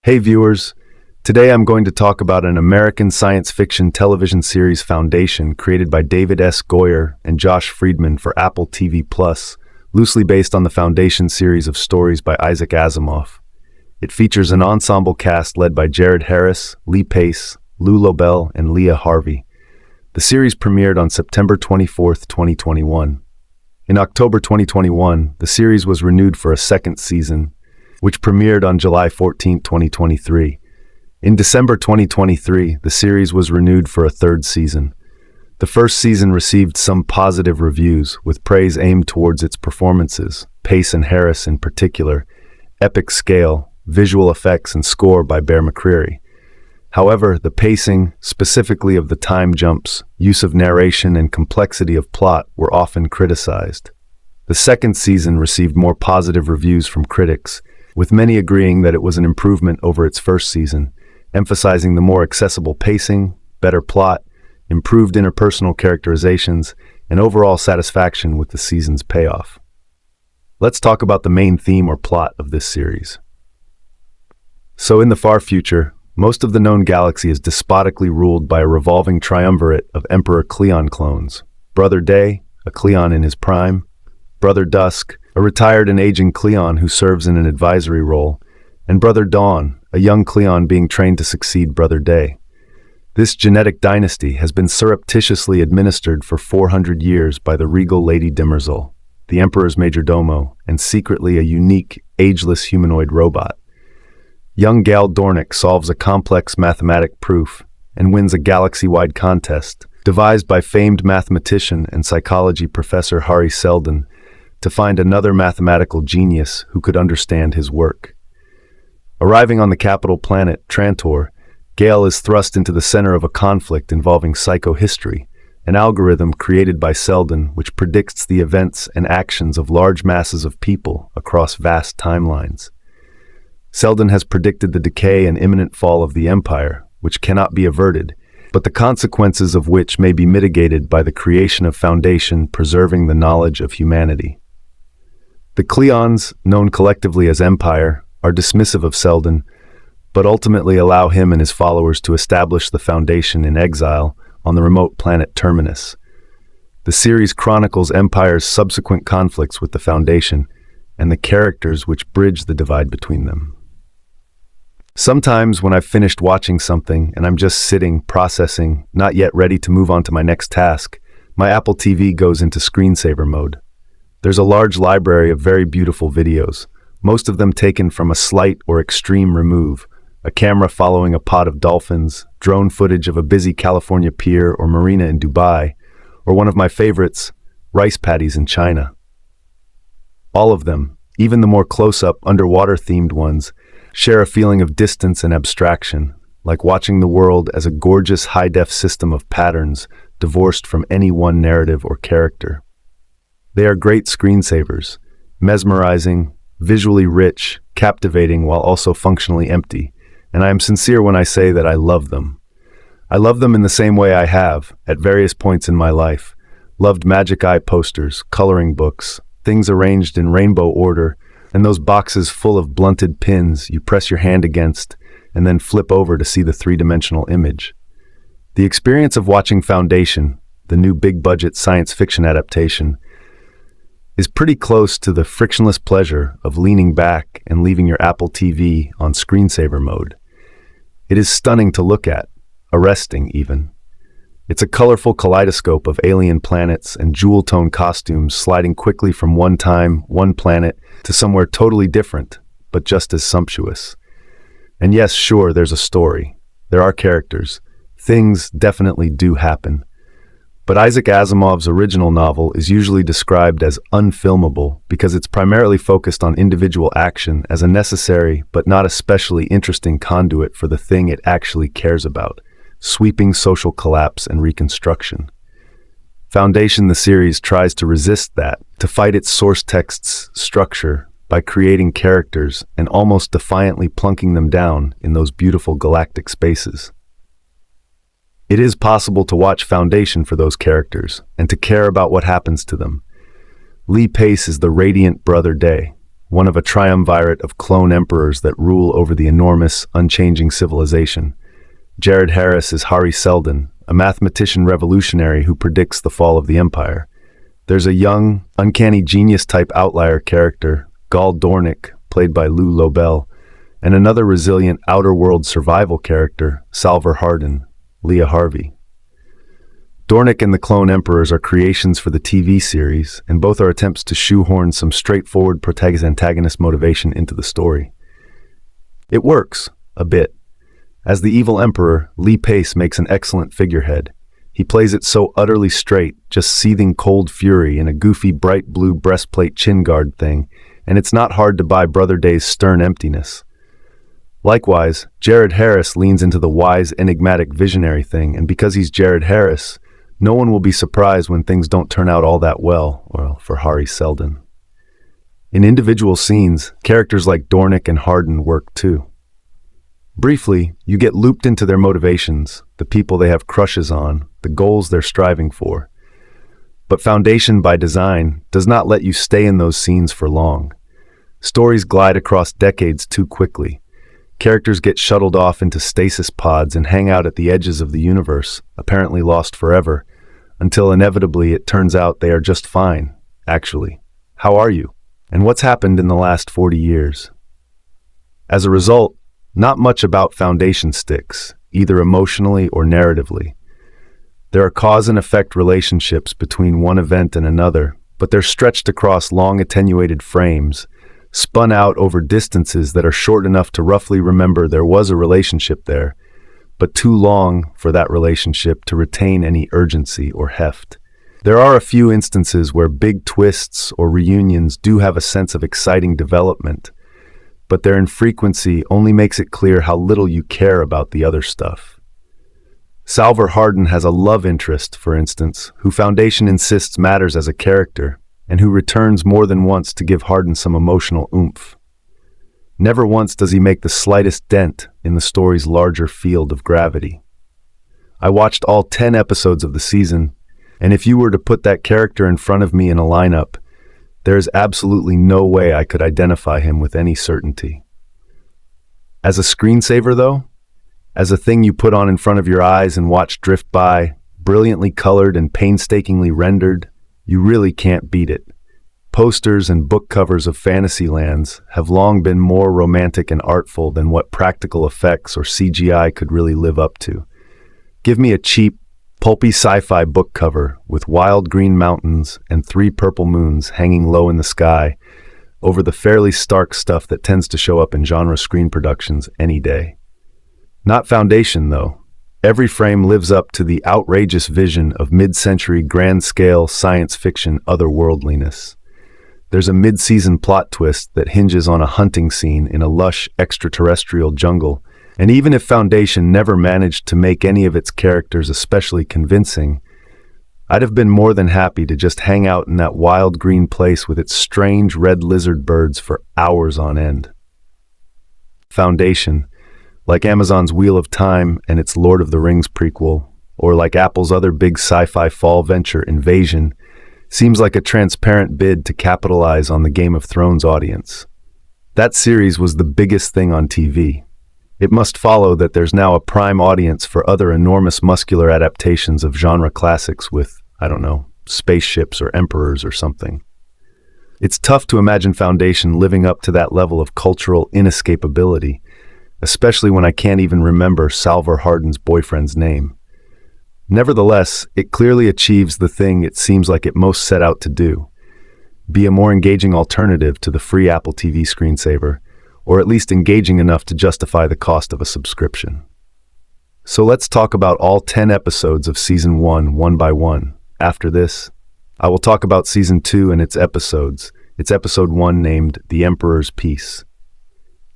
Hey viewers, today I'm going to talk about an American science fiction television series Foundation created by David S. Goyer and Josh Friedman for Apple TV+, loosely based on the Foundation series of stories by Isaac Asimov. It features an ensemble cast led by Jared Harris, Lee Pace, Lou Lobel, and Leah Harvey. The series premiered on September 24, 2021. In October 2021, the series was renewed for a second season, which premiered on July 14, 2023. In December 2023, the series was renewed for a third season. The first season received some positive reviews, with praise aimed towards its performances, Pace and Harris in particular, epic scale, visual effects, and score by Bear McCreary. However, the pacing, specifically of the time jumps, use of narration, and complexity of plot were often criticized. The second season received more positive reviews from critics, with many agreeing that it was an improvement over its first season, emphasizing the more accessible pacing, better plot, improved interpersonal characterizations, and overall satisfaction with the season's payoff. Let's talk about the main theme or plot of this series. So in the far future, most of the known galaxy is despotically ruled by a revolving triumvirate of Emperor Cleon clones: Brother Day, a Cleon in his prime; Brother Dusk, a retired and aging Cleon who serves in an advisory role; and Brother Dawn, a young Cleon being trained to succeed Brother Day. This genetic dynasty has been surreptitiously administered for 400 years by the regal Lady Demerzel, the Emperor's majordomo, and secretly a unique, ageless humanoid robot. Young Gal Dornick solves a complex mathematic proof and wins a galaxy-wide contest, devised by famed mathematician and psychology professor Hari Seldon, to find another mathematical genius who could understand his work. Arriving on the capital planet, Trantor, Gale is thrust into the center of a conflict involving psychohistory, an algorithm created by Seldon which predicts the events and actions of large masses of people across vast timelines. Seldon has predicted the decay and imminent fall of the Empire, which cannot be averted, but the consequences of which may be mitigated by the creation of Foundation preserving the knowledge of humanity. The Cleons, known collectively as Empire, are dismissive of Seldon, but ultimately allow him and his followers to establish the Foundation in exile on the remote planet Terminus. The series chronicles Empire's subsequent conflicts with the Foundation and the characters which bridge the divide between them. Sometimes when I've finished watching something and I'm just sitting, processing, not yet ready to move on to my next task, my Apple TV goes into screensaver mode. There's a large library of very beautiful videos, most of them taken from a slight or extreme remove, a camera following a pod of dolphins, drone footage of a busy California pier or marina in Dubai, or one of my favorites, rice paddies in China. All of them, even the more close-up, underwater-themed ones, share a feeling of distance and abstraction, like watching the world as a gorgeous high-def system of patterns divorced from any one narrative or character. They are great screensavers, mesmerizing, visually rich, captivating while also functionally empty, and I am sincere when I say that I love them. I love them in the same way I have, at various points in my life, loved Magic Eye posters, coloring books, things arranged in rainbow order, and those boxes full of blunted pins you press your hand against and then flip over to see the three-dimensional image. The experience of watching Foundation, the new big-budget science fiction adaptation, is pretty close to the frictionless pleasure of leaning back and leaving your Apple TV on screensaver mode. It is stunning to look at, arresting even. It's a colorful kaleidoscope of alien planets and jewel-tone costumes sliding quickly from one time, one planet, to somewhere totally different, but just as sumptuous. And yes, sure, there's a story. There are characters. Things definitely do happen. But Isaac Asimov's original novel is usually described as unfilmable because it's primarily focused on individual action as a necessary but not especially interesting conduit for the thing it actually cares about: sweeping social collapse and reconstruction. Foundation, the series, tries to resist that, to fight its source text's structure by creating characters and almost defiantly plunking them down in those beautiful galactic spaces. It is possible to watch Foundation for those characters and to care about what happens to them. Lee Pace is the radiant Brother Day, one of a triumvirate of clone emperors that rule over the enormous, unchanging civilization. Jared Harris is Hari Seldon, a mathematician revolutionary who predicts the fall of the Empire. There's a young, uncanny genius-type outlier character, Gal Dornick, played by Lou Lobel, and another resilient outer-world survival character, Salvor Hardin, Leah Harvey. Dornick and the Clone Emperors are creations for the TV series, and both are attempts to shoehorn some straightforward protagonist-antagonist motivation into the story. It works, a bit. As the evil Emperor, Lee Pace makes an excellent figurehead. He plays it so utterly straight, just seething cold fury in a goofy bright blue breastplate chin guard thing, and it's not hard to buy Brother Day's stern emptiness. Likewise, Jared Harris leans into the wise, enigmatic visionary thing, and because he's Jared Harris, no one will be surprised when things don't turn out all that well, for Hari Seldon. In individual scenes, characters like Dornick and Hardin work too. Briefly, you get looped into their motivations, the people they have crushes on, the goals they're striving for. But Foundation by design does not let you stay in those scenes for long. Stories glide across decades too quickly. Characters get shuttled off into stasis pods and hang out at the edges of the universe, apparently lost forever, until inevitably it turns out they are just fine, actually. How are you? And what's happened in the last 40 years? As a result, not much about Foundation sticks, either emotionally or narratively. There are cause and effect relationships between one event and another, but they're stretched across long attenuated frames, spun out over distances that are short enough to roughly remember there was a relationship there, but too long for that relationship to retain any urgency or heft. There are a few instances where big twists or reunions do have a sense of exciting development, but their infrequency only makes it clear how little you care about the other stuff. Salvor Hardin has a love interest, for instance, who Foundation insists matters as a character, and who returns more than once to give Hardin some emotional oomph. Never once does he make the slightest dent in the story's larger field of gravity. I watched all 10 episodes of the season, and if you were to put that character in front of me in a lineup, there is absolutely no way I could identify him with any certainty. As a screensaver, though, as a thing you put on in front of your eyes and watch drift by, brilliantly colored and painstakingly rendered, you really can't beat it. Posters and book covers of fantasy lands have long been more romantic and artful than what practical effects or CGI could really live up to. Give me a cheap, pulpy sci-fi book cover with wild green mountains and 3 purple moons hanging low in the sky over the fairly stark stuff that tends to show up in genre screen productions any day. Not Foundation, though. Every frame lives up to the outrageous vision of mid-century grand-scale science fiction otherworldliness. There's a mid-season plot twist that hinges on a hunting scene in a lush extraterrestrial jungle, and even if Foundation never managed to make any of its characters especially convincing, I'd have been more than happy to just hang out in that wild green place with its strange red lizard birds for hours on end. Foundation, like Amazon's Wheel of Time and its Lord of the Rings prequel, or like Apple's other big sci-fi fall venture, Invasion, seems like a transparent bid to capitalize on the Game of Thrones audience. That series was the biggest thing on TV. It must follow that there's now a prime audience for other enormous muscular adaptations of genre classics with, spaceships or emperors or something. It's tough to imagine Foundation living up to that level of cultural inescapability, especially when I can't even remember Salvor Hardin's boyfriend's name. Nevertheless, it clearly achieves the thing it seems like it most set out to do: be a more engaging alternative to the free Apple TV screensaver, or at least engaging enough to justify the cost of a subscription. So let's talk about all 10 episodes of Season 1, one by one. After this, I will talk about Season 2 and its episodes, its Episode 1 named The Emperor's Peace.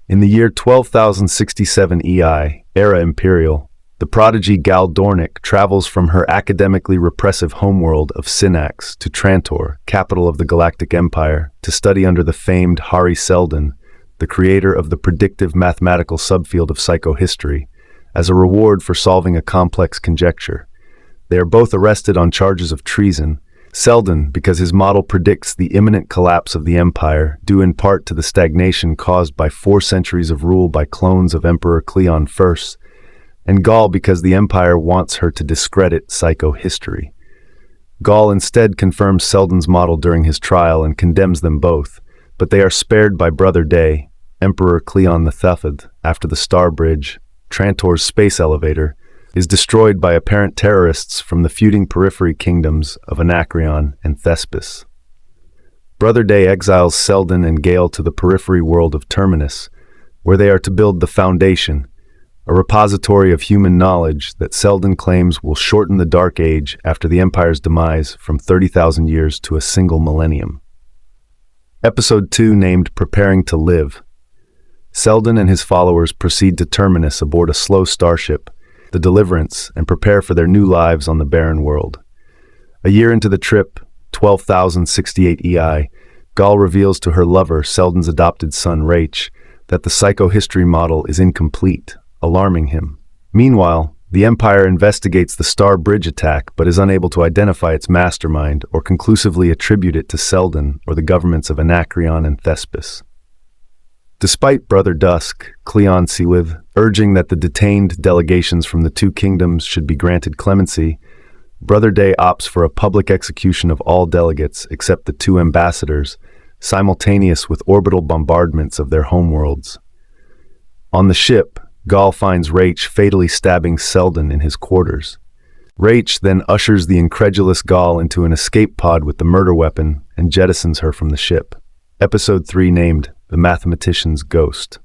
In the year 12,067 EI, Era Imperial, the prodigy Gal Dornick travels from her academically repressive homeworld of Synax to Trantor, capital of the Galactic Empire, to study under the famed Hari Seldon, the creator of the predictive mathematical subfield of psychohistory, as a reward for solving a complex conjecture. They are both arrested on charges of treason, Seldon, because his model predicts the imminent collapse of the empire, due in part to the stagnation caused by 4 centuries of rule by clones of Emperor Cleon I, and Gall because the empire wants her to discredit psychohistory. Gall instead confirms Seldon's model during his trial and condemns them both, but they are spared by Brother Day, Emperor Cleon III, after the Star Bridge, Trantor's space elevator, is destroyed by apparent terrorists from the feuding periphery kingdoms of Anacreon and Thespis. Brother Day exiles Seldon and Gale to the periphery world of Terminus, where they are to build the Foundation, a repository of human knowledge that Seldon claims will shorten the Dark Age after the Empire's demise from 30,000 years to a single millennium. Episode 2, named Preparing to Live. Seldon and his followers proceed to Terminus aboard a slow starship, the Deliverance, and prepare for their new lives on the barren world. A year into the trip, 12,068 EI, Gall reveals to her lover, Seldon's adopted son Rach, that the psychohistory model is incomplete, alarming him. Meanwhile, the Empire investigates the Star Bridge attack but is unable to identify its mastermind or conclusively attribute it to Seldon or the governments of Anacreon and Thespis. Despite Brother Dusk, Cleon Seliv, urging that the detained delegations from the 2 kingdoms should be granted clemency, Brother Day opts for a public execution of all delegates except the 2 ambassadors, simultaneous with orbital bombardments of their homeworlds. On the ship, Gall finds Rach fatally stabbing Seldon in his quarters. Rach then ushers the incredulous Gall into an escape pod with the murder weapon and jettisons her from the ship. Episode 3, named The Mathematician's Ghost.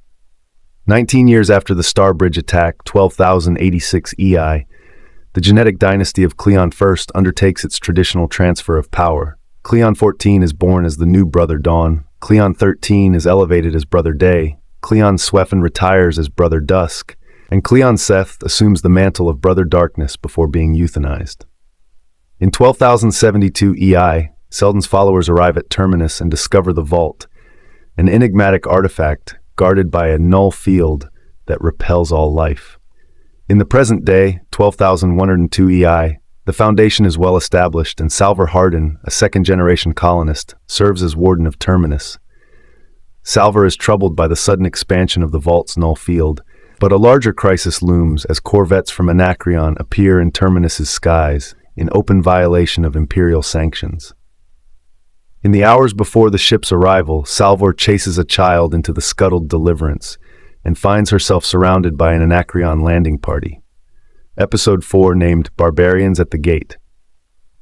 19 years after the Star Bridge attack, 12,086 EI, the genetic dynasty of Cleon I undertakes its traditional transfer of power. Cleon XIV is born as the new Brother Dawn, Cleon XIII is elevated as Brother Day, Cleon Swephen retires as Brother Dusk, and Cleon Seth assumes the mantle of Brother Darkness before being euthanized. In 12,072 EI, Seldon's followers arrive at Terminus and discover the Vault, an enigmatic artifact guarded by a null field that repels all life. In the present day, 12,102 EI, the Foundation is well established and Salvor Hardin, a second-generation colonist, serves as warden of Terminus. Salvor is troubled by the sudden expansion of the Vault's null field, but a larger crisis looms as corvettes from Anacreon appear in Terminus's skies, in open violation of Imperial sanctions. In the hours before the ship's arrival, Salvor chases a child into the scuttled Deliverance and finds herself surrounded by an Anacreon landing party. Episode 4, named Barbarians at the Gate.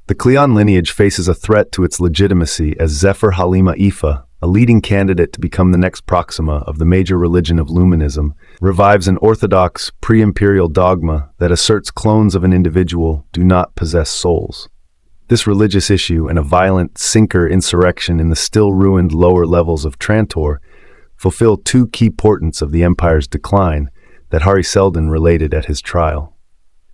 The Cleon lineage faces a threat to its legitimacy as Zephyr Halima Ifa, a leading candidate to become the next Proxima of the major religion of Luminism, revives an orthodox, pre-imperial dogma that asserts clones of an individual do not possess souls. This religious issue and a violent sinker insurrection in the still-ruined lower levels of Trantor fulfill 2 key portents of the Empire's decline that Hari Seldon related at his trial.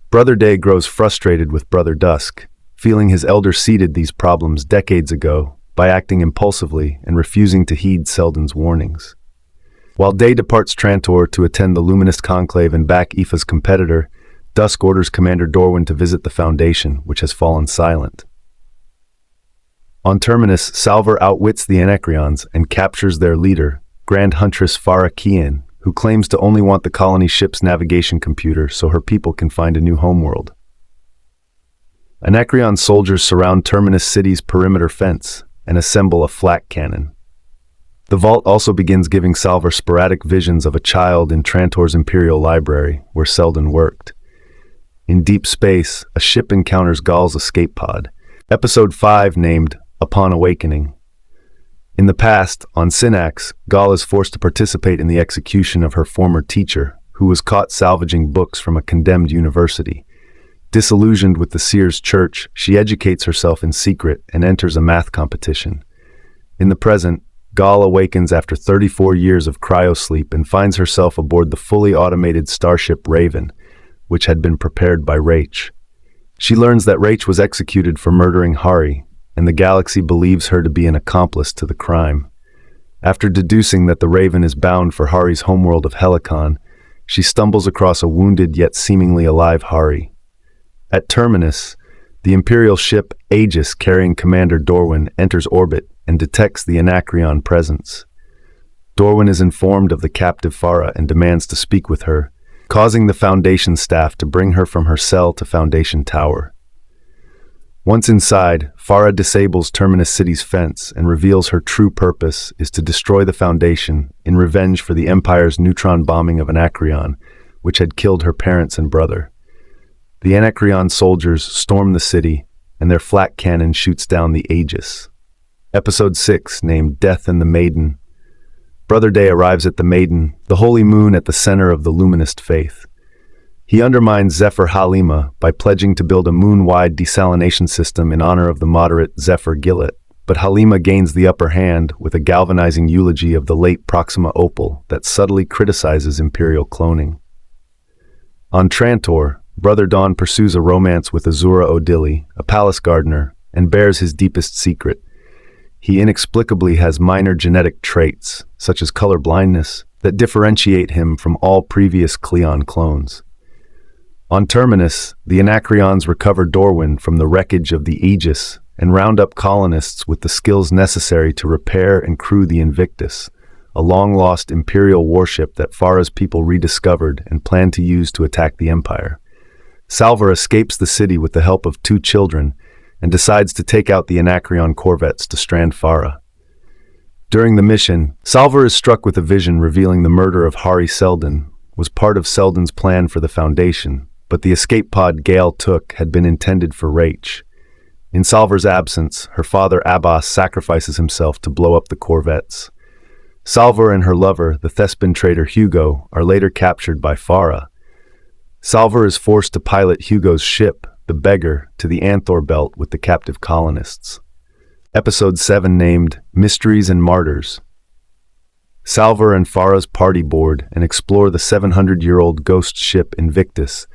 Brother Day grows frustrated with Brother Dusk, feeling his elder seeded these problems decades ago by acting impulsively and refusing to heed Seldon's warnings. While Day departs Trantor to attend the Luminist Conclave and back Ifa's competitor, Dusk orders Commander Dorwin to visit the Foundation, which has fallen silent. On Terminus, Salvor outwits the Anacreons and captures their leader, Grand Huntress Farah Kian, who claims to only want the colony ship's navigation computer so her people can find a new homeworld. Anacreon soldiers surround Terminus City's perimeter fence and assemble a flak cannon. The Vault also begins giving Salvor sporadic visions of a child in Trantor's Imperial Library, where Seldon worked. In deep space, a ship encounters Gall's escape pod. Episode 5, named Upon Awakening. In the past, on Synax, Gall is forced to participate in the execution of her former teacher, who was caught salvaging books from a condemned university. Disillusioned with the Seer's Church, she educates herself in secret and enters a math competition. In the present, Gall awakens after 34 years of cryosleep and finds herself aboard the fully automated starship Raven, which had been prepared by Rach. She learns that Rach was executed for murdering Hari, and the galaxy believes her to be an accomplice to the crime. After deducing that the Raven is bound for Hari's homeworld of Helicon, she stumbles across a wounded yet seemingly alive Hari. At Terminus, The Imperial ship Aegis carrying Commander Dorwin enters orbit and detects the Anacreon presence. Dorwin is informed of the captive Farah and demands to speak with her, causing the Foundation staff to bring her from her cell to Foundation Tower. Once inside, Farah disables Terminus City's fence and reveals her true purpose is to destroy the Foundation in revenge for the Empire's neutron bombing of Anacreon, which had killed her parents and brother. The Anacreon soldiers storm the city, and their flak cannon shoots down the Aegis. Episode 6, named Death and the Maiden. Brother Day arrives at the Maiden, the holy moon at the center of the Luminist faith. He undermines Zephyr Halima by pledging to build a moon-wide desalination system in honor of the moderate Zephyr Gillet, but Halima gains the upper hand with a galvanizing eulogy of the late Proxima Opal that subtly criticizes Imperial cloning. On Trantor, Brother Dawn pursues a romance with Azura Odili, a palace gardener, and bears his deepest secret. He inexplicably has minor genetic traits, such as color blindness, that differentiate him from all previous Cleon clones. On Terminus, the Anacreons recover Dorwin from the wreckage of the Aegis and round up colonists with the skills necessary to repair and crew the Invictus, a long-lost Imperial warship that Farah's people rediscovered and planned to use to attack the Empire. Salvar escapes the city with the help of 2 children and decides to take out the Anacreon corvettes to strand Farah. During the mission, Salvar is struck with a vision revealing the murder of Hari Seldon was part of Seldon's plan for the Foundation, but the escape pod Gale took had been intended for Rach. In Salvar's absence, her father Abbas sacrifices himself to blow up the corvettes. Salvar and her lover, the Thespin trader Hugo, are later captured by Farah. Salvar is forced to pilot Hugo's ship, the Beggar, to the Anthor Belt with the captive colonists. Episode 7, named Mysteries and Martyrs. Salvar and Farah's party board and explore the 700-year-old ghost ship Invictus,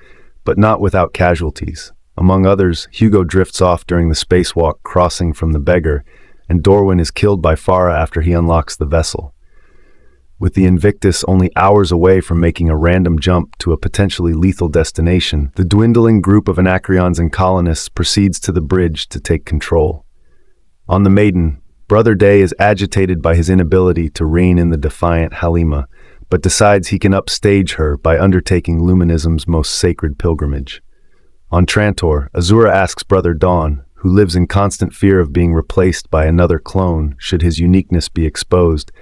but not without casualties. Among others, Hugo drifts off during the spacewalk crossing from the Beggar, and Dorwin is killed by Farah after he unlocks the vessel. With the Invictus only hours away from making a random jump to a potentially lethal destination, the dwindling group of Anacreons and colonists proceeds to the bridge to take control. On the Maiden, Brother Day is agitated by his inability to rein in the defiant Halima, but decides he can upstage her by undertaking Luminism's most sacred pilgrimage. On Trantor, Azura asks Brother Dawn, who lives in constant fear of being replaced by another clone should his uniqueness be exposed,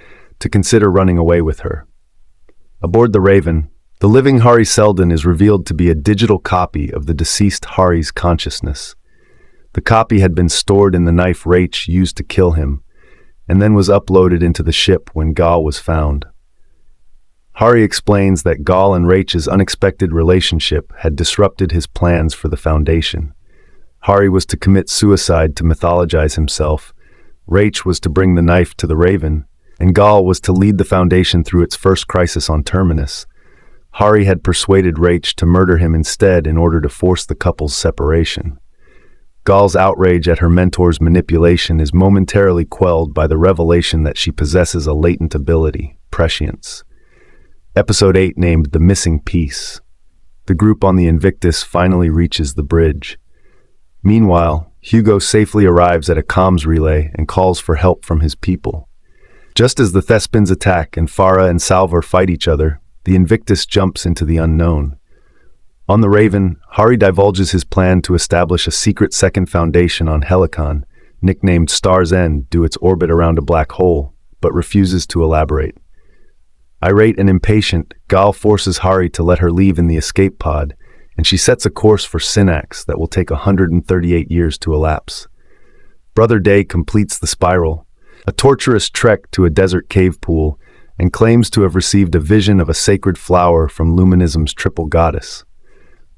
to consider running away with her. Aboard the Raven, the living Hari Seldon is revealed to be a digital copy of the deceased Hari's consciousness. The copy had been stored in the knife Rach used to kill him, and then was uploaded into the ship when Gal was found. Hari explains that Gal and Rach's unexpected relationship had disrupted his plans for the Foundation. Hari was to commit suicide to mythologize himself, Rach was to bring the knife to the Raven, and Gal was to lead the Foundation through its first crisis on Terminus. Hari had persuaded Rach to murder him instead in order to force the couple's separation. Gal's outrage at her mentor's manipulation is momentarily quelled by the revelation that she possesses a latent ability, prescience. Episode 8, named The Missing Piece. The group on the Invictus finally reaches the bridge. Meanwhile, Hugo safely arrives at a comms relay and calls for help from his people. Just as the Thespins attack and Farah and Salvar fight each other, the Invictus jumps into the unknown. On the Raven, Hari divulges his plan to establish a secret second foundation on Helicon, nicknamed Star's End due its orbit around a black hole, but refuses to elaborate. Irate and impatient, Gal forces Hari to let her leave in the escape pod, and she sets a course for Synax that will take 138 years to elapse. Brother Day completes the spiral, a torturous trek to a desert cave pool, and claims to have received a vision of a sacred flower from Luminism's triple goddess.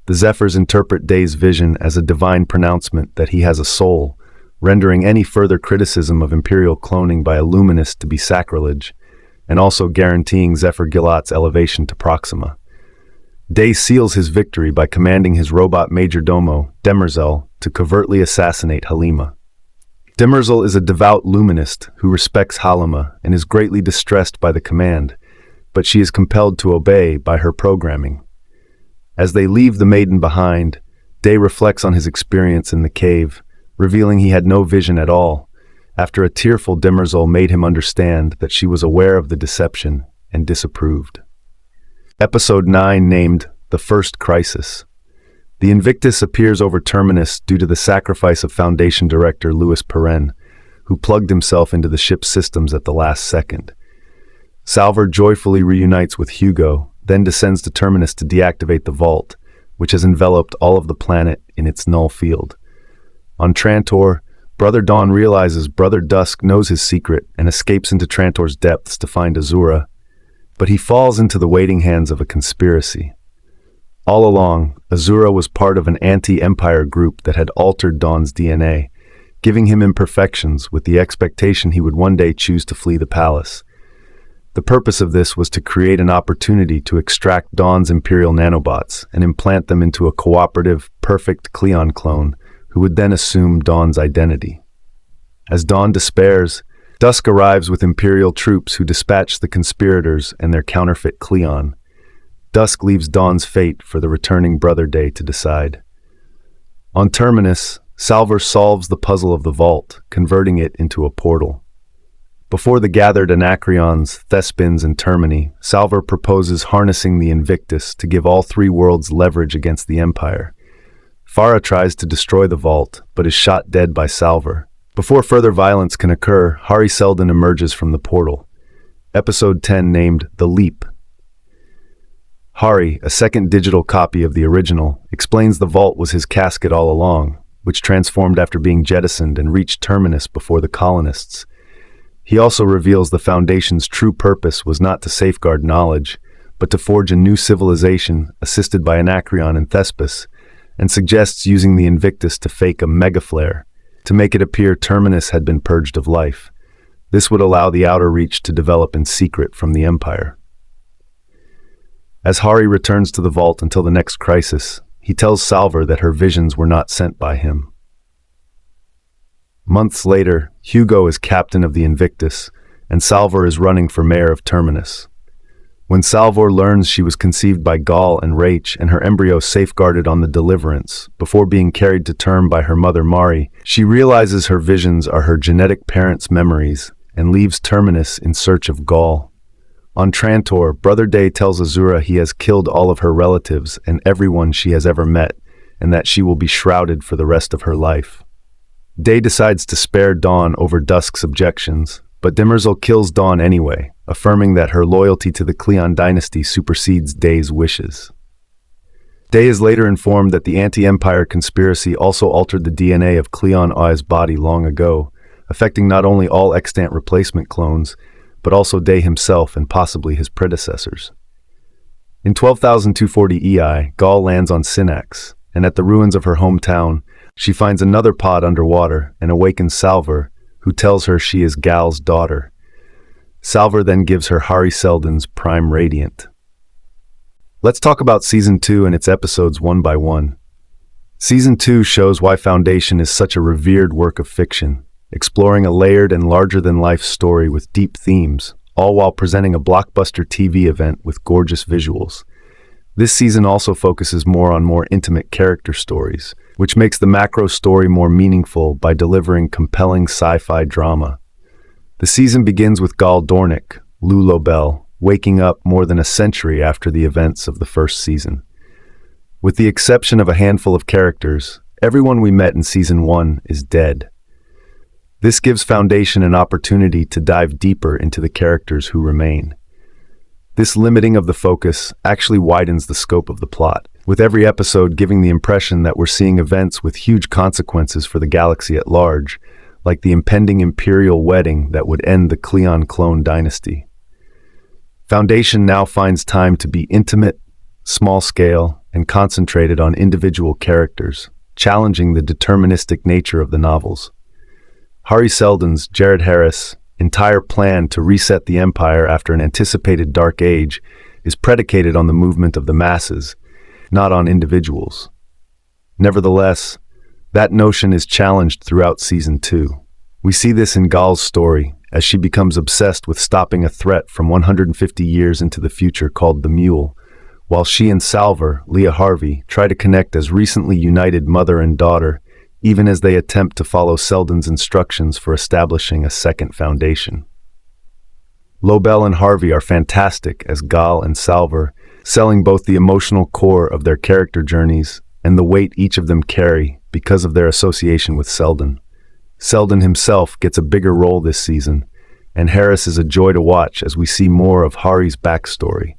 The Zephyrs interpret Day's vision as a divine pronouncement that he has a soul, rendering any further criticism of Imperial cloning by a Luminist to be sacrilege, and also guaranteeing Zephyr Gillat's elevation to Proxima. Day seals his victory by commanding his robot majordomo, Demerzel, to covertly assassinate Halima. Demerzel is a devout Luminist who respects Halima and is greatly distressed by the command, but she is compelled to obey by her programming. As they leave the Maiden behind, Day reflects on his experience in the cave, revealing he had no vision at all, after a tearful Demerzel made him understand that she was aware of the deception and disapproved. Episode 9, named The First Crisis. The Invictus appears over Terminus due to the sacrifice of Foundation director Louis Perrin, who plugged himself into the ship's systems at the last second. Salvor joyfully reunites with Hugo, then descends to Terminus to deactivate the vault, which has enveloped all of the planet in its null field. On Trantor, Brother Dawn realizes Brother Dusk knows his secret and escapes into Trantor's depths to find Azura, but he falls into the waiting hands of a conspiracy. All along, Azura was part of an anti-Empire group that had altered Dawn's DNA, giving him imperfections with the expectation he would one day choose to flee the palace. The purpose of this was to create an opportunity to extract Dawn's Imperial nanobots and implant them into a cooperative, perfect Cleon clone who would then assume Dawn's identity. As Dawn despairs, Dusk arrives with Imperial troops who dispatch the conspirators and their counterfeit Cleon. Dusk leaves Dawn's fate for the returning Brother Day to decide. On Terminus, Salvor solves the puzzle of the vault, converting it into a portal. Before the gathered Anacreons, Thespins, and Termini, Salvor proposes harnessing the Invictus to give all three worlds leverage against the Empire. Farah tries to destroy the vault, but is shot dead by Salvor. Before further violence can occur, Hari Seldon emerges from the portal. Episode 10, named The Leap. Hari, a second digital copy of the original, explains the vault was his casket all along, which transformed after being jettisoned and reached Terminus before the colonists. He also reveals the Foundation's true purpose was not to safeguard knowledge, but to forge a new civilization assisted by Anacreon and Thespis, and suggests using the Invictus to fake a megaflare, to make it appear Terminus had been purged of life. This would allow the Outer Reach to develop in secret from the Empire. As Hari returns to the vault until the next crisis, he tells Salvor that her visions were not sent by him. Months later, Hugo is captain of the Invictus, and Salvor is running for mayor of Terminus. When Salvor learns she was conceived by Gaul and Rach and her embryo safeguarded on the Deliverance, before being carried to term by her mother Mari, she realizes her visions are her genetic parents' memories and leaves Terminus in search of Gaul. On Trantor, Brother Day tells Azura he has killed all of her relatives and everyone she has ever met, and that she will be shrouded for the rest of her life. Day decides to spare Dawn over Dusk's objections, but Demerzel kills Dawn anyway, affirming that her loyalty to the Cleon dynasty supersedes Day's wishes. Day is later informed that the anti-Empire conspiracy also altered the DNA of Cleon Ai's body long ago, affecting not only all extant replacement clones, but also Day himself and possibly his predecessors. In 12,240 EI, Gaul lands on Synax, and at the ruins of her hometown, she finds another pod underwater and awakens Salvor, who tells her she is Gal's daughter. Salvor then gives her Hari Seldon's Prime Radiant. Let's talk about Season 2 and its episodes one by one. Season 2 shows why Foundation is such a revered work of fiction, exploring a layered and larger-than-life story with deep themes, all while presenting a blockbuster TV event with gorgeous visuals. This season also focuses more on more intimate character stories, which makes the macro story more meaningful by delivering compelling sci-fi drama. The season begins with Gal Dornick, Lou Lobel, waking up more than a century after the events of the first season. With the exception of a handful of characters, everyone we met in Season 1 is dead. This gives Foundation an opportunity to dive deeper into the characters who remain. This limiting of the focus actually widens the scope of the plot, with every episode giving the impression that we're seeing events with huge consequences for the galaxy at large, like the impending imperial wedding that would end the Cleon clone dynasty. Foundation now finds time to be intimate, small-scale, and concentrated on individual characters, challenging the deterministic nature of the novels. Hari Seldon's Jared Harris' entire plan to reset the Empire after an anticipated dark age is predicated on the movement of the masses, not on individuals. Nevertheless, that notion is challenged throughout Season 2. We see this in Gal's story, as she becomes obsessed with stopping a threat from 150 years into the future called the Mule, while she and Salvor, Leah Harvey, try to connect as recently united mother and daughter, even as they attempt to follow Seldon's instructions for establishing a second foundation. Lobel and Harvey are fantastic as Gal and Salvor, selling both the emotional core of their character journeys and the weight each of them carry because of their association with Seldon. Seldon himself gets a bigger role this season, and Harris is a joy to watch as we see more of Hari's backstory,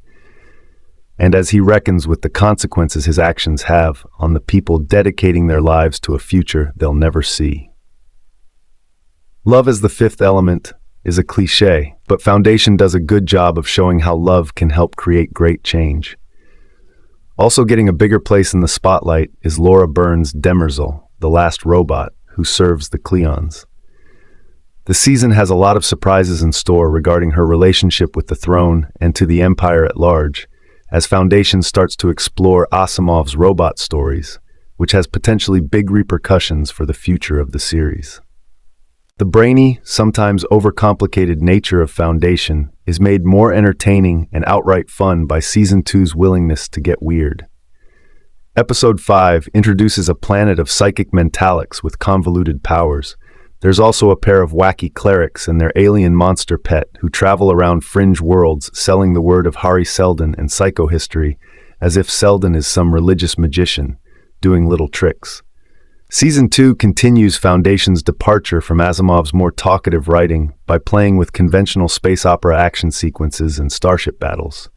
and as he reckons with the consequences his actions have on the people dedicating their lives to a future they'll never see. Love as the fifth element is a cliché, but Foundation does a good job of showing how love can help create great change. Also getting a bigger place in the spotlight is Laura Byrne's Demerzel, the last robot who serves the Cleons. The season has a lot of surprises in store regarding her relationship with the throne and to the Empire at large, as Foundation starts to explore Asimov's robot stories, which has potentially big repercussions for the future of the series. The brainy, sometimes overcomplicated nature of Foundation is made more entertaining and outright fun by Season 2's willingness to get weird. Episode 5 introduces a planet of psychic mentalics with convoluted powers. There's also a pair of wacky clerics and their alien monster pet who travel around fringe worlds selling the word of Hari Seldon and psychohistory as if Seldon is some religious magician, doing little tricks. Season 2 continues Foundation's departure from Asimov's more talkative writing by playing with conventional space opera action sequences and starship battles.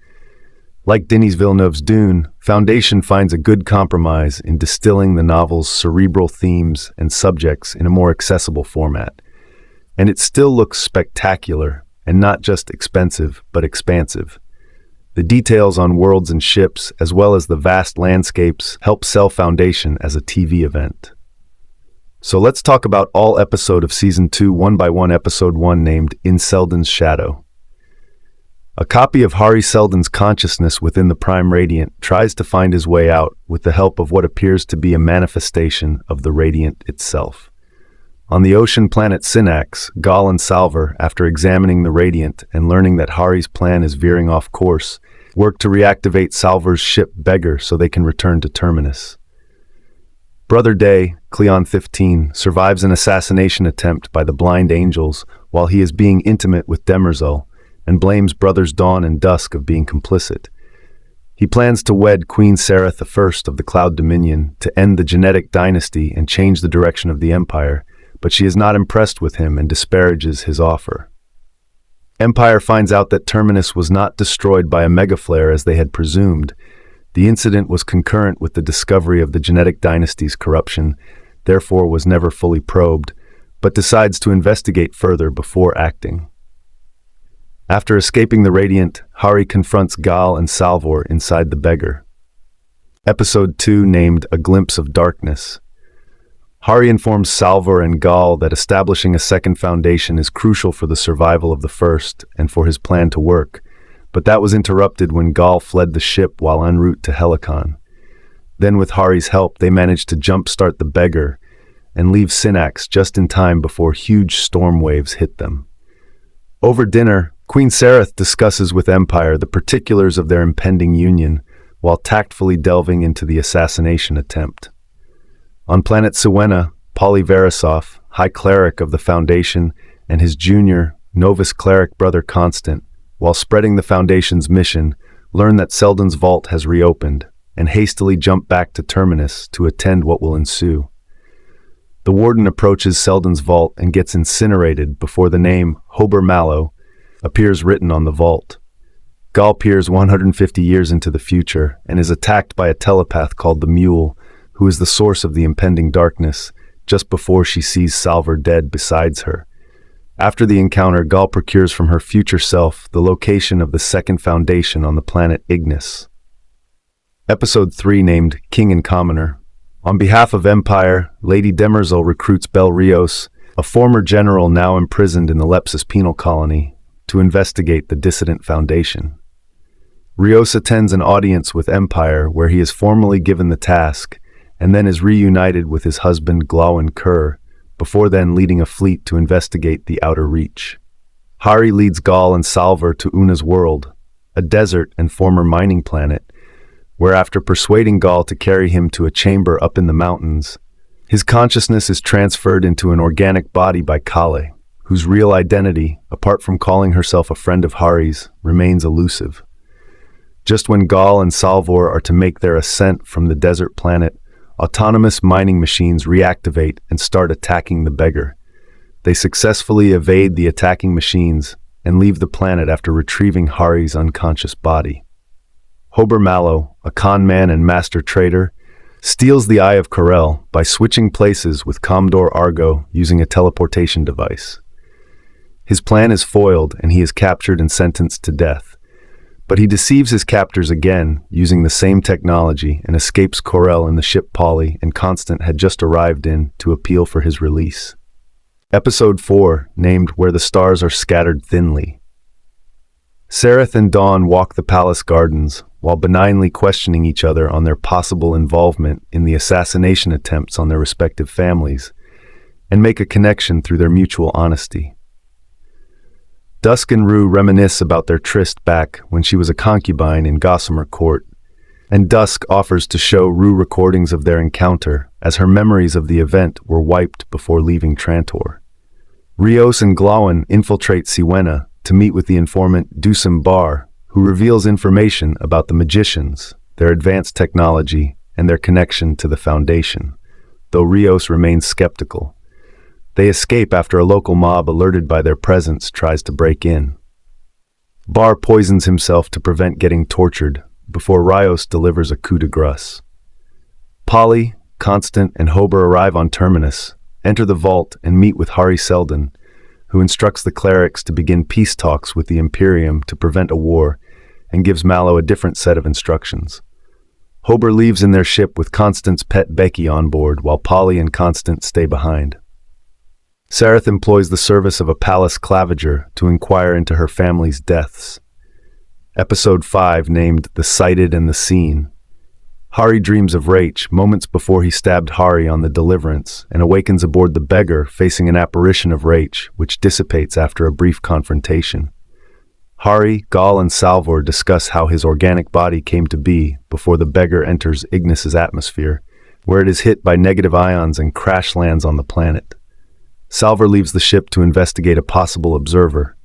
Like Denis Villeneuve's Dune, Foundation finds a good compromise in distilling the novel's cerebral themes and subjects in a more accessible format. And it still looks spectacular, and not just expensive, but expansive. The details on worlds and ships, as well as the vast landscapes, help sell Foundation as a TV event. So let's talk about all episode of Season 2 one by one. Episode 1 named In Seldon's Shadow. A copy of Hari Seldon's consciousness within the Prime Radiant tries to find his way out with the help of what appears to be a manifestation of the Radiant itself. On the ocean planet Synax, Gal and Salvor, after examining the Radiant and learning that Hari's plan is veering off course, work to reactivate Salvor's ship Beggar so they can return to Terminus. Brother Day, Cleon 15, survives an assassination attempt by the Blind Angels while he is being intimate with Demerzel, and blames brothers Dawn and Dusk of being complicit. He plans to wed Queen Sareth I of the Cloud Dominion to end the genetic dynasty and change the direction of the Empire, but she is not impressed with him and disparages his offer. Empire finds out that Terminus was not destroyed by a megaflare as they had presumed. The incident was concurrent with the discovery of the genetic dynasty's corruption, therefore was never fully probed, but decides to investigate further before acting. After escaping the Radiant, Hari confronts Gal and Salvor inside the Beggar. Episode 2 named A Glimpse of Darkness. Hari informs Salvor and Gal that establishing a second foundation is crucial for the survival of the first and for his plan to work, but that was interrupted when Gal fled the ship while en route to Helicon. Then with Hari's help, they managed to jumpstart the Beggar and leave Synax just in time before huge storm waves hit them. Over dinner, Queen Sareth discusses with Empire the particulars of their impending union, while tactfully delving into the assassination attempt. On planet Siwenna, Polly Verisov, High Cleric of the Foundation, and his junior, Novice Cleric brother Constant, while spreading the Foundation's mission, learn that Seldon's vault has reopened, and hastily jump back to Terminus to attend what will ensue. The Warden approaches Seldon's vault and gets incinerated before the name Hober Mallow appears written on the vault. Gal peers 150 years into the future and is attacked by a telepath called the Mule, who is the source of the impending darkness, just before she sees Salvor dead beside her. After the encounter, Gal procures from her future self the location of the second foundation on the planet Ignis. Episode 3 named King and Commoner. On behalf of Empire, Lady Demerzel recruits Bel Rios, a former general now imprisoned in the Lepsis penal colony, to investigate the dissident foundation. Rios attends an audience with Empire where he is formally given the task and then is reunited with his husband Glawen Kerr, before then leading a fleet to investigate the Outer Reach. Hari leads Gal and Salvor to Una's world, a desert and former mining planet, where after persuading Gal to carry him to a chamber up in the mountains, his consciousness is transferred into an organic body by Kale, whose real identity, apart from calling herself a friend of Hari's, remains elusive. Just when Gal and Salvor are to make their ascent from the desert planet, autonomous mining machines reactivate and start attacking the beggar. They successfully evade the attacking machines and leave the planet after retrieving Hari's unconscious body. Hober Mallow, a con man and master trader, steals the Eye of Corel by switching places with Commodore Argo using a teleportation device. His plan is foiled and he is captured and sentenced to death. But he deceives his captors again using the same technology and escapes Corel in the ship Polly and Constant had just arrived in to appeal for his release. Episode 4, named Where the Stars Are Scattered Thinly. Sareth and Dawn walk the palace gardens while benignly questioning each other on their possible involvement in the assassination attempts on their respective families, and make a connection through their mutual honesty. Dusk and Rue reminisce about their tryst back when she was a concubine in Gossamer Court, and Dusk offers to show Rue recordings of their encounter as her memories of the event were wiped before leaving Trantor. Rios and Glawen infiltrate Siwena to meet with the informant Dusum Bar, who reveals information about the magicians, their advanced technology, and their connection to the Foundation, though Rios remains skeptical. They escape after a local mob alerted by their presence tries to break in. Bar poisons himself to prevent getting tortured before Rios delivers a coup de grace. Polly, Constant, and Hober arrive on Terminus, enter the vault, and meet with Hari Seldon, who instructs the clerics to begin peace talks with the Imperium to prevent a war, and gives Mallow a different set of instructions. Hober leaves in their ship with Constant's pet Becky on board, while Polly and Constant stay behind. Sareth employs the service of a palace claviger to inquire into her family's deaths. Episode 5, named The Sighted and the Seen. Hari dreams of Rach moments before he stabbed Hari on the Deliverance and awakens aboard the beggar facing an apparition of Rach, which dissipates after a brief confrontation. Hari, Gal, and Salvor discuss how his organic body came to be before the beggar enters Ignis's atmosphere, where it is hit by negative ions and crash lands on the planet. Salvor leaves the ship to investigate a possible observer.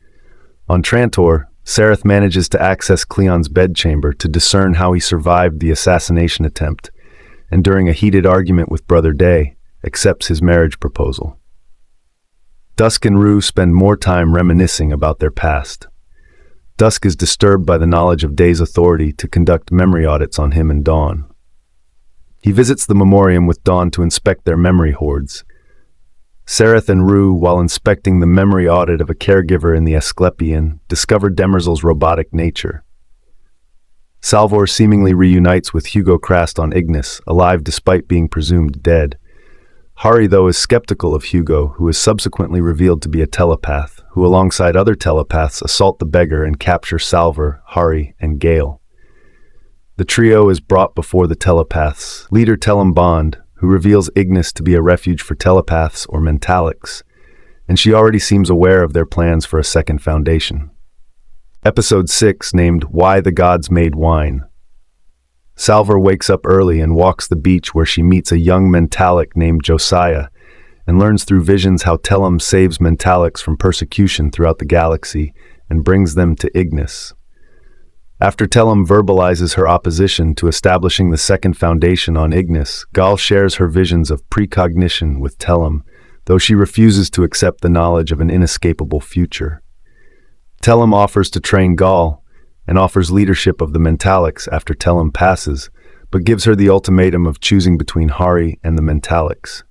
On Trantor, Sareth manages to access Cleon's bedchamber to discern how he survived the assassination attempt, and during a heated argument with Brother Day, accepts his marriage proposal. Dusk and Rue spend more time reminiscing about their past. Dusk is disturbed by the knowledge of Day's authority to conduct memory audits on him and Dawn. He visits the memoriam with Dawn to inspect their memory hoards. Sareth and Rue, while inspecting the memory audit of a caregiver in the Asclepian, discover Demerzel's robotic nature. Salvor seemingly reunites with Hugo Krast on Ignis, alive despite being presumed dead. Hari, though, is skeptical of Hugo, who is subsequently revealed to be a telepath, who alongside other telepaths assault the beggar and capture Salvor, Hari, and Gale. The trio is brought before the telepaths, leader Telem Bond, who reveals Ignis to be a refuge for telepaths or mentalics, and she already seems aware of their plans for a second foundation. Episode 6, named Why the Gods Made Wine. Salvor wakes up early and walks the beach where she meets a young mentalic named Josiah, and learns through visions how Telem saves mentalics from persecution throughout the galaxy and brings them to Ignis. After Telem verbalizes her opposition to establishing the second foundation on Ignis, Gal shares her visions of precognition with Telem, though she refuses to accept the knowledge of an inescapable future. Telem offers to train Gal, and offers leadership of the Mentalics after Telem passes, but gives her the ultimatum of choosing between Hari and the Mentalics.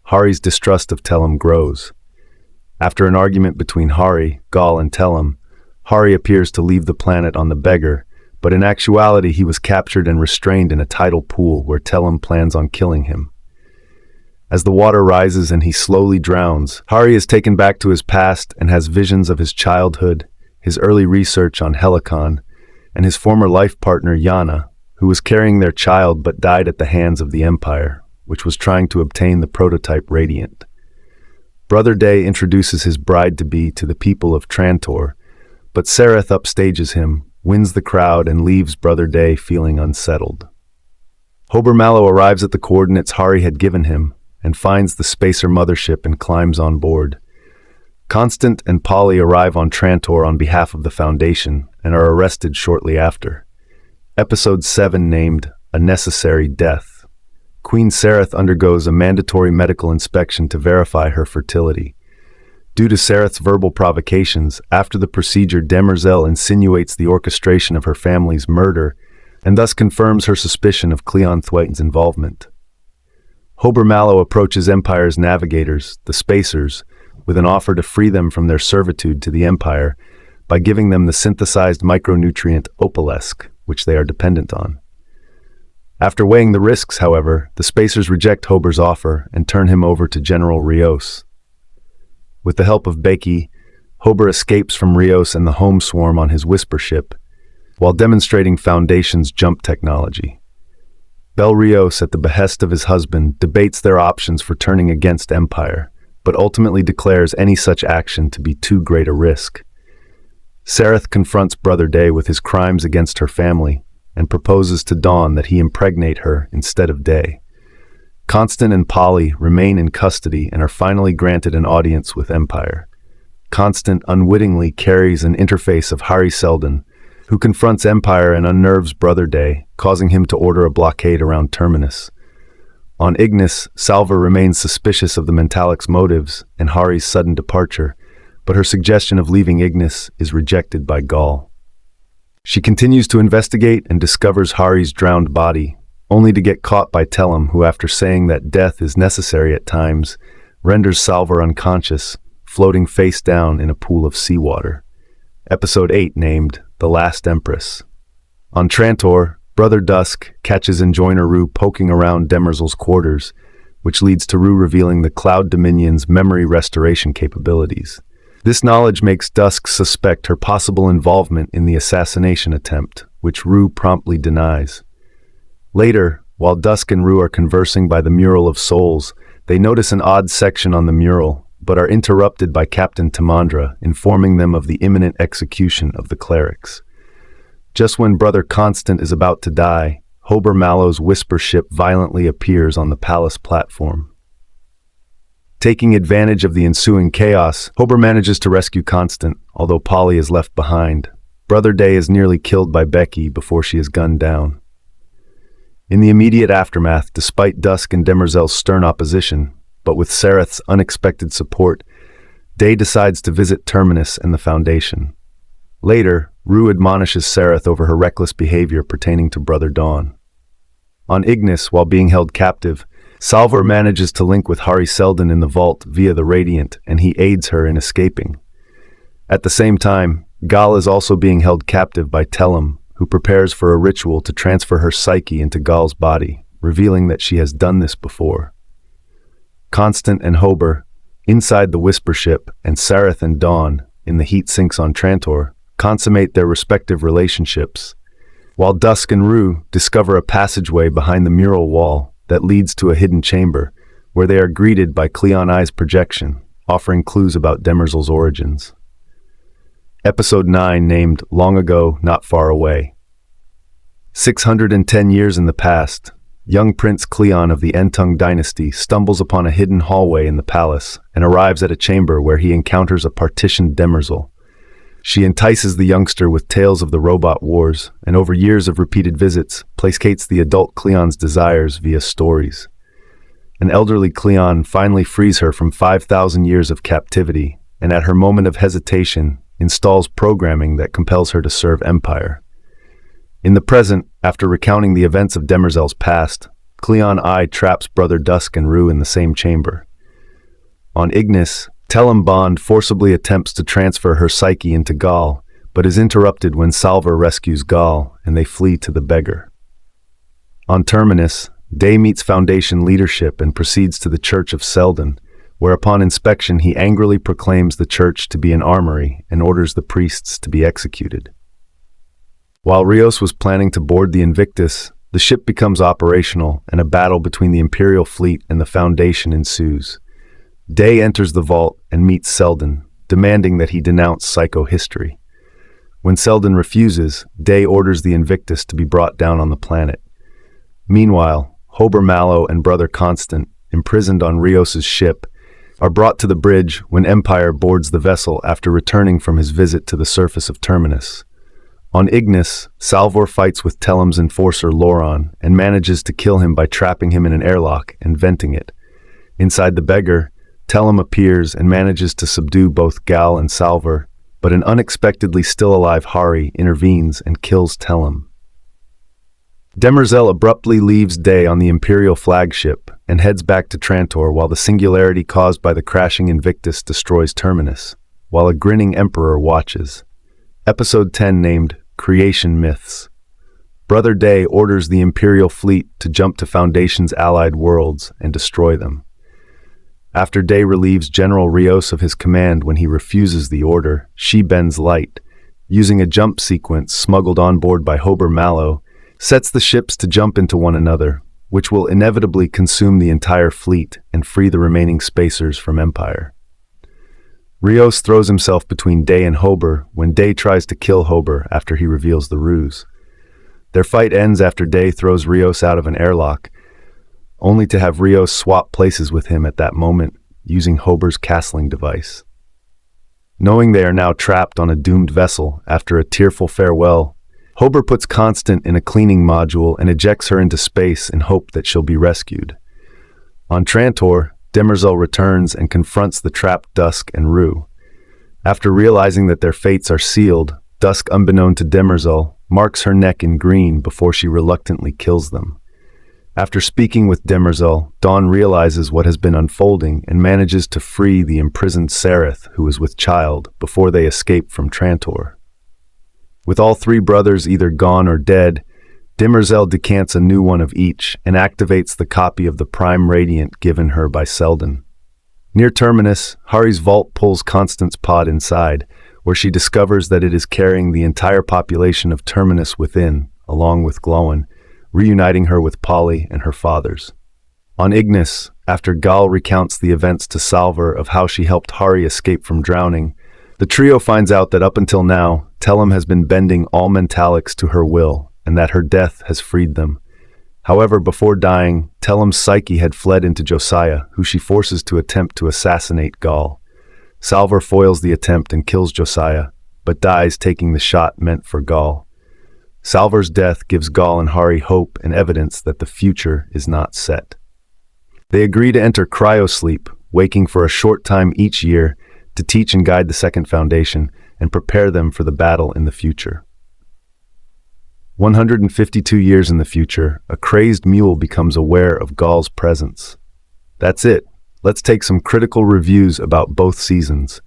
Hari's distrust of Telem grows. After an argument between Hari, Gal, and Telem, Hari appears to leave the planet on the beggar, but in actuality he was captured and restrained in a tidal pool where Telem plans on killing him. As the water rises and he slowly drowns, Hari is taken back to his past and has visions of his childhood, his early research on Helicon, and his former life partner Yana, who was carrying their child but died at the hands of the Empire, which was trying to obtain the prototype Radiant. Brother Day introduces his bride-to-be to the people of Trantor, but Sareth upstages him, wins the crowd, and leaves Brother Day feeling unsettled. Hober Mallow arrives at the coordinates Hari had given him and finds the spacer mothership and climbs on board. Constant and Polly arrive on Trantor on behalf of the Foundation and are arrested shortly after. Episode 7, named A Necessary Death. Queen Sareth undergoes a mandatory medical inspection to verify her fertility. Due to Sareth's verbal provocations, after the procedure, Demerzel insinuates the orchestration of her family's murder and thus confirms her suspicion of Cleon Thwaiton's involvement. Hober Mallow approaches Empire's navigators, the Spacers, with an offer to free them from their servitude to the Empire by giving them the synthesized micronutrient Opalesk, which they are dependent on. After weighing the risks, however, the Spacers reject Hober's offer and turn him over to General Rios. With the help of Becky, Hober escapes from Rios and the home swarm on his whisper ship, while demonstrating Foundation's jump technology. Bel Rios, at the behest of his husband, debates their options for turning against Empire, but ultimately declares any such action to be too great a risk. Sareth confronts Brother Day with his crimes against her family and proposes to Dawn that he impregnate her instead of Day. Constant and Polly remain in custody and are finally granted an audience with Empire. Constant unwittingly carries an interface of Hari Seldon, who confronts Empire and unnerves Brother Day, causing him to order a blockade around Terminus. On Ignis, Salva remains suspicious of the Mentalic's motives and Hari's sudden departure, but her suggestion of leaving Ignis is rejected by Gaul. She continues to investigate and discovers Hari's drowned body, only to get caught by Tellum, who, after saying that death is necessary at times, renders Salva unconscious, floating face down in a pool of seawater. Episode 8, named The Last Empress. On Trantor, Brother Dusk catches Enjoiner Rue poking around Demerzel's quarters, which leads to Rue revealing the Cloud Dominion's memory restoration capabilities. This knowledge makes Dusk suspect her possible involvement in the assassination attempt, which Rue promptly denies. Later, while Dusk and Rue are conversing by the Mural of Souls, they notice an odd section on the mural, but are interrupted by Captain Tamandra, informing them of the imminent execution of the clerics. Just when Brother Constant is about to die, Hober Mallow's whisper ship violently appears on the palace platform. Taking advantage of the ensuing chaos, Hober manages to rescue Constant, although Polly is left behind. Brother Day is nearly killed by Becky before she is gunned down. In the immediate aftermath, despite Dusk and Demerzel's stern opposition, but with Sareth's unexpected support, Day decides to visit Terminus and the Foundation. Later, Rue admonishes Sareth over her reckless behavior pertaining to Brother Dawn. On Ignis, while being held captive, Salvor manages to link with Hari Seldon in the vault via the Radiant, and he aids her in escaping. At the same time, Gal is also being held captive by Tellum, who prepares for a ritual to transfer her psyche into Gal's body, revealing that she has done this before. Constant and Hober, inside the Whisper Ship, and Sareth and Dawn, in the heat sinks on Trantor, consummate their respective relationships, while Dusk and Rue discover a passageway behind the mural wall that leads to a hidden chamber, where they are greeted by Cleon Eye's projection, offering clues about Demerzel's origins. Episode 9, named Long Ago, Not Far Away. 610 years in the past, young Prince Cleon of the Entung dynasty stumbles upon a hidden hallway in the palace and arrives at a chamber where he encounters a partitioned Demerzel. She entices the youngster with tales of the robot wars, and over years of repeated visits, placates the adult Cleon's desires via stories. An elderly Cleon finally frees her from 5,000 years of captivity, and at her moment of hesitation, installs programming that compels her to serve Empire. In the present, after recounting the events of Demerzel's past, Cleon Eye traps Brother Dusk and Rue in the same chamber. On Ignis, Tellum Bond forcibly attempts to transfer her psyche into Gal, but is interrupted when Salver rescues Gal, and they flee to the beggar. On Terminus, Day meets Foundation leadership and proceeds to the Church of Seldon, where upon inspection he angrily proclaims the church to be an armory and orders the priests to be executed. While Rios was planning to board the Invictus, the ship becomes operational and a battle between the Imperial fleet and the Foundation ensues. Day enters the vault and meets Seldon, demanding that he denounce psychohistory. When Seldon refuses, Day orders the Invictus to be brought down on the planet. Meanwhile, Hober Mallow and Brother Constant, imprisoned on Rios's ship, are brought to the bridge when Empire boards the vessel after returning from his visit to the surface of Terminus. On Ignis, Salvor fights with Telem's enforcer Loron and manages to kill him by trapping him in an airlock and venting it. Inside the beggar, Telem appears and manages to subdue both Gal and Salvor, but an unexpectedly still-alive Hari intervenes and kills Telem. Demerzel abruptly leaves Day on the Imperial flagship and heads back to Trantor while the singularity caused by the crashing Invictus destroys Terminus, while a grinning Emperor watches. Episode 10 named Creation Myths. Brother Day orders the Imperial fleet to jump to Foundation's allied worlds and destroy them. After Day relieves General Rios of his command when he refuses the order, she bends light, using a jump sequence smuggled on board by Hober Mallow, sets the ships to jump into one another, which will inevitably consume the entire fleet and free the remaining spacers from Empire. Rios throws himself between Day and Hober when Day tries to kill Hober after he reveals the ruse. Their fight ends after Day throws Rios out of an airlock, only to have Rios swap places with him at that moment, using Hober's castling device. Knowing they are now trapped on a doomed vessel after a tearful farewell, Hober puts Constant in a cleaning module and ejects her into space in hope that she'll be rescued. On Trantor, Demerzel returns and confronts the trapped Dusk and Rue. After realizing that their fates are sealed, Dusk, unbeknown to Demerzel, marks her neck in green before she reluctantly kills them. After speaking with Demerzel, Dawn realizes what has been unfolding and manages to free the imprisoned Sereth, who is with child, before they escape from Trantor. With all three brothers either gone or dead, Demerzel decants a new one of each and activates the copy of the Prime Radiant given her by Seldon. Near Terminus, Hari's vault pulls Constant's pod inside, where she discovers that it is carrying the entire population of Terminus within, along with Gloin, reuniting her with Polly and her fathers. On Ignis, after Gal recounts the events to Salvor of how she helped Hari escape from drowning, the trio finds out that up until now, Telem has been bending all mentalics to her will, and that her death has freed them. However, before dying, Telem's psyche had fled into Josiah, who she forces to attempt to assassinate Gal. Salvor foils the attempt and kills Josiah, but dies taking the shot meant for Gal. Salvor's death gives Gal and Hari hope and evidence that the future is not set. They agree to enter cryosleep, waking for a short time each year to teach and guide the Second Foundation and prepare them for the battle in the future. 152 years in the future, a crazed mule becomes aware of Gal's presence. That's it. Let's take some critical reviews about both seasons.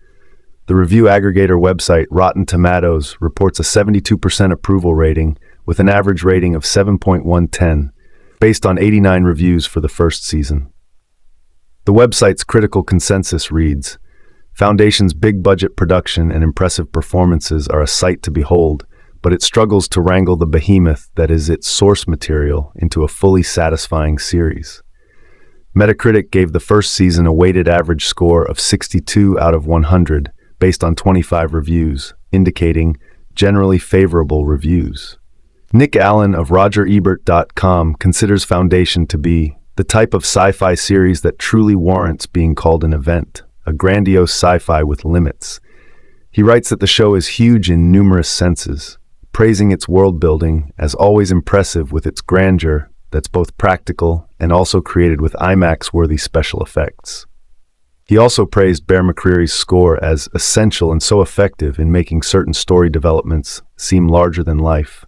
The review aggregator website Rotten Tomatoes reports a 72% approval rating with an average rating of 7.110, based on 89 reviews for the first season. The website's critical consensus reads, Foundation's big-budget production and impressive performances are a sight to behold, but it struggles to wrangle the behemoth that is its source material into a fully satisfying series. Metacritic gave the first season a weighted average score of 62 out of 100, based on 25 reviews, indicating generally favorable reviews. Nick Allen of RogerEbert.com considers Foundation to be the type of sci-fi series that truly warrants being called an event, a grandiose sci-fi with limits. He writes that the show is huge in numerous senses, praising its world-building as always impressive with its grandeur that's both practical and also created with IMAX-worthy special effects. He also praised Bear McCreary's score as essential and so effective in making certain story developments seem larger than life.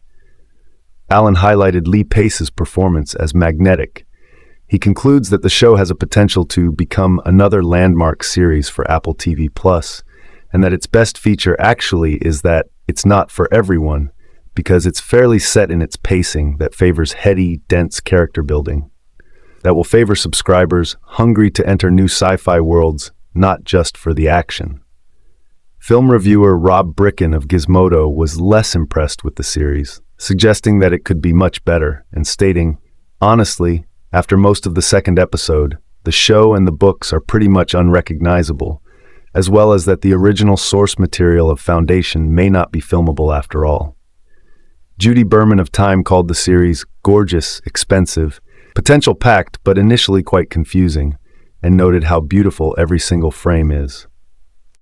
Allen highlighted Lee Pace's performance as magnetic. He concludes that the show has a potential to become another landmark series for Apple TV+, and that its best feature actually is that it's not for everyone, because it's fairly set in its pacing that favors heady, dense character building, that will favor subscribers hungry to enter new sci-fi worlds, not just for the action. Film reviewer Rob Bricken of Gizmodo was less impressed with the series, suggesting that it could be much better, and stating, honestly, after most of the second episode, the show and the books are pretty much unrecognizable, as well as that the original source material of Foundation may not be filmable after all. Judy Berman of Time called the series gorgeous, expensive, potential packed, but initially quite confusing, and noted how beautiful every single frame is.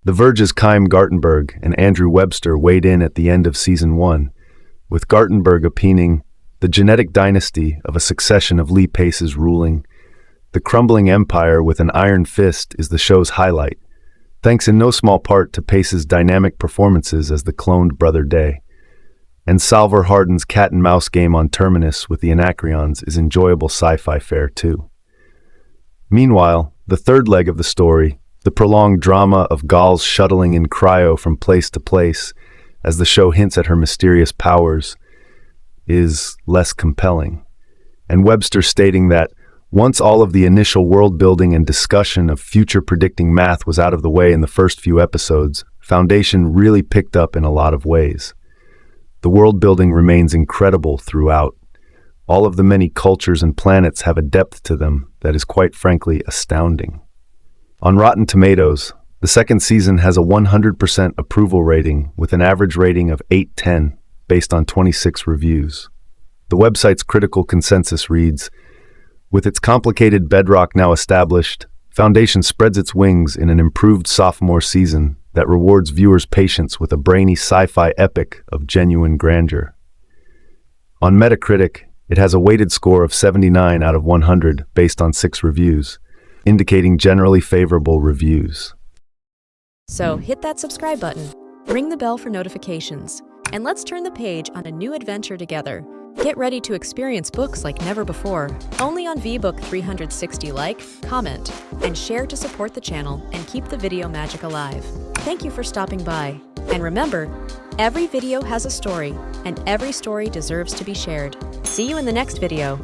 The Verge's Chaim Gartenberg and Andrew Webster weighed in at the end of Season 1, with Gartenberg opining, "The genetic dynasty of a succession of Lee Pace's ruling. The crumbling empire with an iron fist is the show's highlight, thanks in no small part to Pace's dynamic performances as the cloned Brother Day. And Salvor Hardin's cat-and-mouse game on Terminus with the Anacreons is enjoyable sci-fi fare too." Meanwhile, the third leg of the story, the prolonged drama of Gal's shuttling in cryo from place to place as the show hints at her mysterious powers, is less compelling. And Webster stating that once all of the initial world-building and discussion of future-predicting math was out of the way in the first few episodes, Foundation really picked up in a lot of ways. The world-building remains incredible throughout. All of the many cultures and planets have a depth to them that is quite frankly astounding. On Rotten Tomatoes, the second season has a 100% approval rating with an average rating of 8/10 based on 26 reviews. The website's critical consensus reads, "With its complicated bedrock now established, Foundation spreads its wings in an improved sophomore season that rewards viewers' patience with a brainy sci-fi epic of genuine grandeur." On Metacritic, it has a weighted score of 79 out of 100 based on 6 reviews, indicating generally favorable reviews. So hit that subscribe button, ring the bell for notifications, and let's turn the page on a new adventure together. Get ready to experience books like never before, only on VBook 360. Like, comment, and share to support the channel and keep the video magic alive. Thank you for stopping by. And remember, every video has a story, and every story deserves to be shared. See you in the next video.